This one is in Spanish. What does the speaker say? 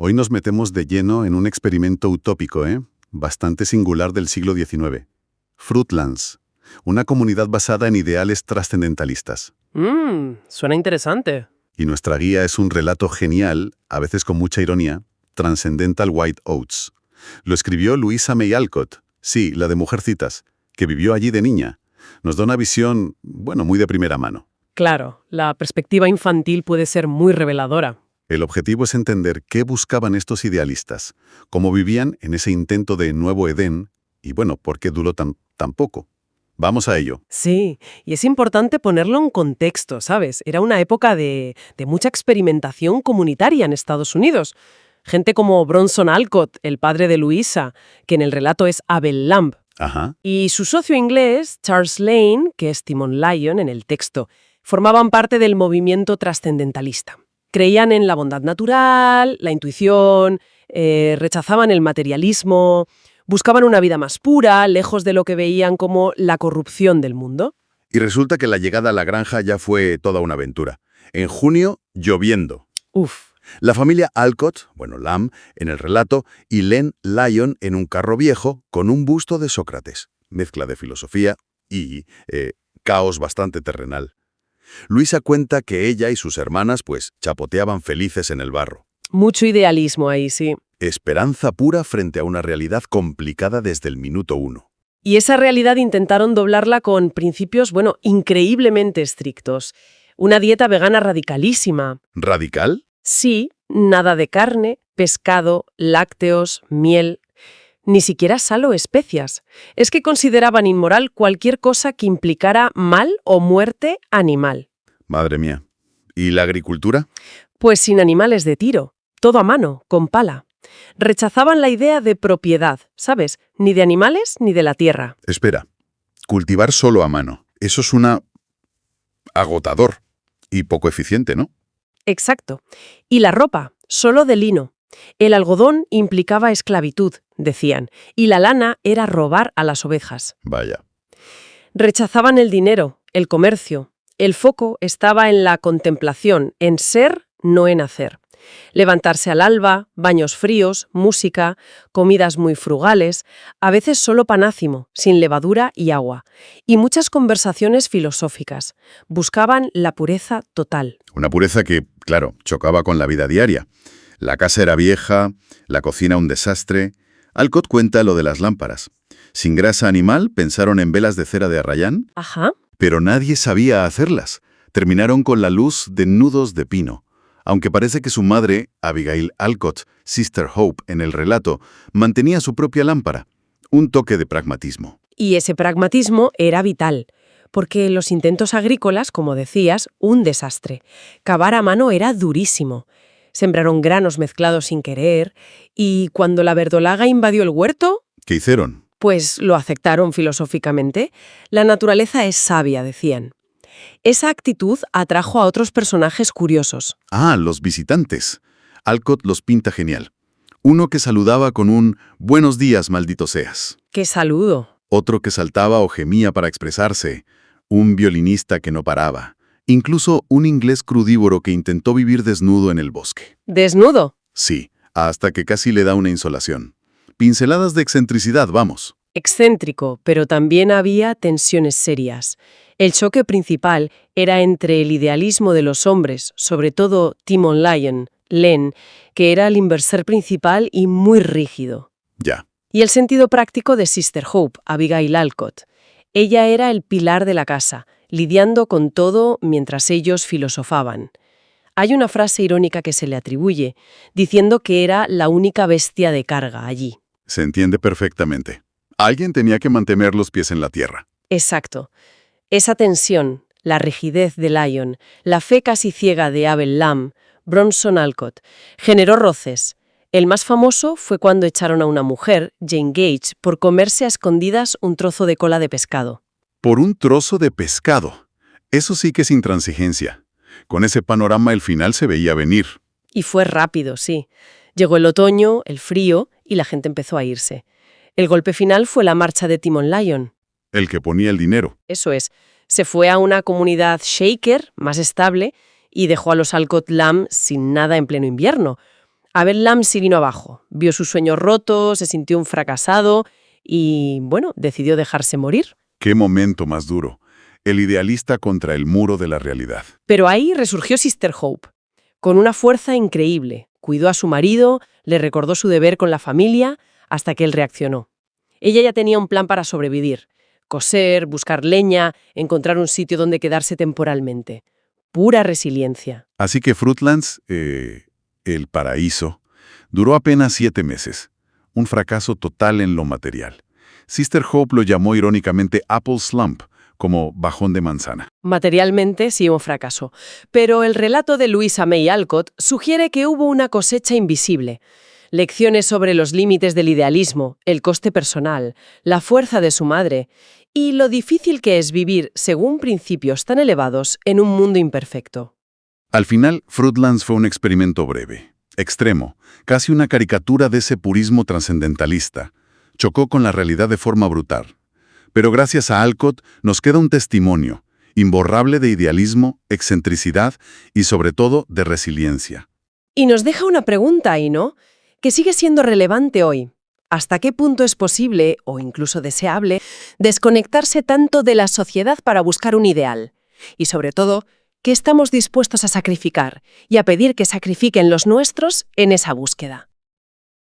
Hoy nos metemos de lleno en un experimento utópico, bastante singular del siglo XIX. Fruitlands, una comunidad basada en ideales trascendentalistas. Suena interesante. Y nuestra guía es un relato genial, a veces con mucha ironía, Transcendental White Oats. Lo escribió Louisa May Alcott, sí, la de Mujercitas, que vivió allí de niña. Nos da una visión, muy de primera mano. Claro, la perspectiva infantil puede ser muy reveladora. El objetivo es entender qué buscaban estos idealistas, cómo vivían en ese intento de nuevo Edén y, por qué duró tan poco. Vamos a ello. Sí, y es importante ponerlo en contexto, ¿sabes? Era una época de mucha experimentación comunitaria en Estados Unidos. Gente como Bronson Alcott, el padre de Louisa, que en el relato es Abel Lamb. Ajá. Y su socio inglés, Charles Lane, que es Timon Lyon en el texto, formaban parte del movimiento trascendentalista. Creían en la bondad natural, la intuición, rechazaban el materialismo, buscaban una vida más pura, lejos de lo que veían como la corrupción del mundo. Y resulta que la llegada a la granja ya fue toda una aventura. En junio, lloviendo. Uf. La familia Alcott, Lamb, en el relato, y Len Lyon en un carro viejo con un busto de Sócrates. Mezcla de filosofía y caos bastante terrenal. Luisa cuenta que ella y sus hermanas, chapoteaban felices en el barro. Mucho idealismo ahí, sí. Esperanza pura frente a una realidad complicada desde el minuto 1. Y esa realidad intentaron doblarla con principios, increíblemente estrictos. Una dieta vegana radicalísima. ¿Radical? Sí, nada de carne, pescado, lácteos, miel, ni siquiera sal o especias. Es que consideraban inmoral cualquier cosa que implicara mal o muerte animal. Madre mía. ¿Y la agricultura? Pues sin animales de tiro, todo a mano, con pala. Rechazaban la idea de propiedad, ¿sabes? Ni de animales ni de la tierra. Espera, cultivar solo a mano. Eso es agotador y poco eficiente, ¿no? Exacto. Y la ropa, solo de lino. El algodón implicaba esclavitud, decían, y la lana era robar a las ovejas. Vaya. Rechazaban el dinero, el comercio. El foco estaba en la contemplación, en ser, no en hacer. Levantarse al alba, baños fríos, música, comidas muy frugales, a veces solo panácimo, sin levadura y agua, y muchas conversaciones filosóficas. Buscaban la pureza total. Una pureza que, claro, chocaba con la vida diaria. La casa era vieja, la cocina un desastre. Alcott cuenta lo de las lámparas. Sin grasa animal, pensaron en velas de cera de arrayán, Ajá. pero nadie sabía hacerlas. Terminaron con la luz de nudos de pino. Aunque parece que su madre, Abigail Alcott, Sister Hope en el relato, mantenía su propia lámpara. Un toque de pragmatismo. Y ese pragmatismo era vital, porque los intentos agrícolas, como decías, un desastre. Cavar a mano era durísimo. Sembraron granos mezclados sin querer, y cuando la verdolaga invadió el huerto, ¿Qué hicieron? pues lo aceptaron filosóficamente. La naturaleza es sabia, decían. Esa actitud atrajo a otros personajes curiosos. Ah, los visitantes. Alcott los pinta genial. Uno que saludaba con un «buenos días, maldito seas». ¡Qué saludo! Otro que saltaba o gemía para expresarse. Un violinista que no paraba. Incluso un inglés crudívoro que intentó vivir desnudo en el bosque. ¿Desnudo? Sí, hasta que casi le da una insolación. Pinceladas de excentricidad, vamos. Excéntrico, pero también había tensiones serias. El choque principal era entre el idealismo de los hombres, sobre todo Timon Lyon, Len, que era el inversor principal y muy rígido. Ya. Y el sentido práctico de Sister Hope, Abigail Alcott. Ella era el pilar de la casa, lidiando con todo mientras ellos filosofaban. Hay una frase irónica que se le atribuye, diciendo que era la única bestia de carga allí. Se entiende perfectamente. Alguien tenía que mantener los pies en la tierra. Exacto. Esa tensión, la rigidez de Lyon, la fe casi ciega de Abel Lamb, Bronson Alcott, generó roces. El más famoso fue cuando echaron a una mujer, Jane Gage, por comerse a escondidas un trozo de cola de pescado. Por un trozo de pescado. Eso sí que es intransigencia. Con ese panorama el final se veía venir. Y fue rápido, sí. Llegó el otoño, el frío, y la gente empezó a irse. El golpe final fue la marcha de Timon Lyon. El que ponía el dinero. Eso es. Se fue a una comunidad shaker, más estable, y dejó a los Alcott Lamb sin nada en pleno invierno. Abel Lam se vino abajo, vio sus sueños rotos, se sintió un fracasado y, bueno, decidió dejarse morir. ¡Qué momento más duro! El idealista contra el muro de la realidad. Pero ahí resurgió Sister Hope, con una fuerza increíble. Cuidó a su marido, le recordó su deber con la familia, hasta que él reaccionó. Ella ya tenía un plan para sobrevivir: coser, buscar leña, encontrar un sitio donde quedarse temporalmente. Pura resiliencia. Así que Fruitlands, el paraíso, duró apenas 7 meses. Un fracaso total en lo material. Sister Hope lo llamó irónicamente Apple Slump, como bajón de manzana. Materialmente sí un fracaso, pero el relato de Louisa May Alcott sugiere que hubo una cosecha invisible. Lecciones sobre los límites del idealismo, el coste personal, la fuerza de su madre y lo difícil que es vivir según principios tan elevados en un mundo imperfecto. Al final, Fruitlands fue un experimento breve, extremo, casi una caricatura de ese purismo trascendentalista. Chocó con la realidad de forma brutal. Pero gracias a Alcott nos queda un testimonio imborrable de idealismo, excentricidad y sobre todo de resiliencia. Y nos deja una pregunta ahí, ¿no?, que sigue siendo relevante hoy. ¿Hasta qué punto es posible, o incluso deseable, desconectarse tanto de la sociedad para buscar un ideal? Y sobre todo, ¿qué estamos dispuestos a sacrificar y a pedir que sacrifiquen los nuestros en esa búsqueda?